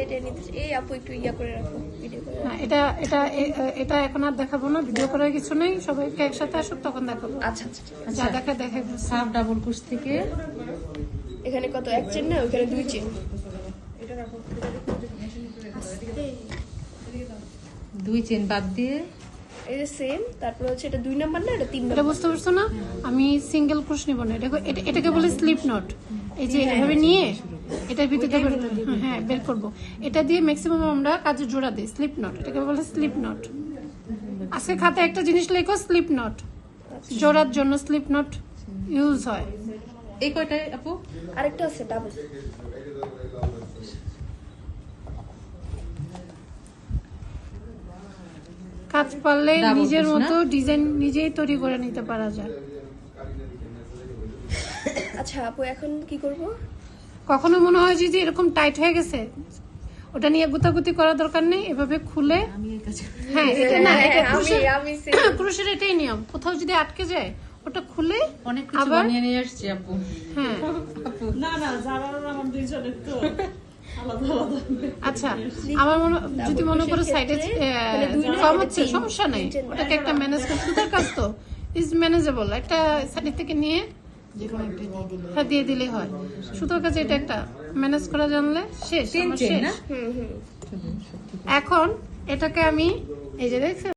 এটা নিতে এই আপু একটু ইয়া করে রাখো ভিডিও করে। না এটা এখন আর দেখাবো না, ভিডিও করার কিছু নেই, সবাইকে একসাথে আসুক তখন দেখাবো। আচ্ছা আচ্ছা ঠিক আছে। যা দেখাবো। সাফ ডাবল কুশ থেকে এখানে কত এক চেন না ওখানে 2 চেন। 2 চেন বাদ দিয়ে এই যে সেম, তারপর হচ্ছে এটা 2 নাম্বার না এটা 3 এটা নাম্বার। বুঝতে পারছো না, আমি সিঙ্গেল ক্রোশ নিব না, এটাকে বলে স্লিপ নট। এই যে এভাবে নিয়ে এটার ভিতরে হ্যাঁ বের করব, এটা দিয়ে ম্যাক্সিমাম আমরা কাজে জোড়া দিই স্লিপ নট, এটাকে বলে স্লিপ নট। আজকে খাতায় একটা জিনিস লেখো স্লিপ নট, জোড়ার জন্য স্লিপ নট ইউজ হয়। এই কয়টায় আপু? আরেকটা আছে ডাবল। কাজ পারলে Double নিজের কুশ না? মতো ডিজাইন নিজেই তৈরি করে নিতে পারা যায়। আচ্ছা আপু এখন কি করব? কখনো মনে হয় যে এরকম টাইট হয়ে গেছে, ওটা নিয়ে গুতাগুতি করার দরকার নেই, এভাবে খুলে আমি এই কাছে হ্যাঁ এটা না এটা আমি ক্রোশের এটাই নিয়ম, কোথাও যদি আটকে যায় ওটা খুলে অনেক কিছু আবার বানিয়ে নিয়ে আসছি আপু। হ্যাঁ না যারা আমার দুইজনের তো আলাদা আলাদা। আচ্ছা আমার যদি মনে করো সাইডে কম হচ্ছে সমস্যা নেই, ওটাকে একটা ম্যানেজ করে সুতার কাজ তো ইজ ম্যানেজেবল, একটা সাইড থেকে নিয়ে হ্যাঁ দিয়ে দিলেই হয়। সুতার কাছে এটা একটা ম্যানেজ করা জানলে শেষ, আমার চেন শেষ। না? হুম। এখন এটাকে আমি এই যে দেখছেন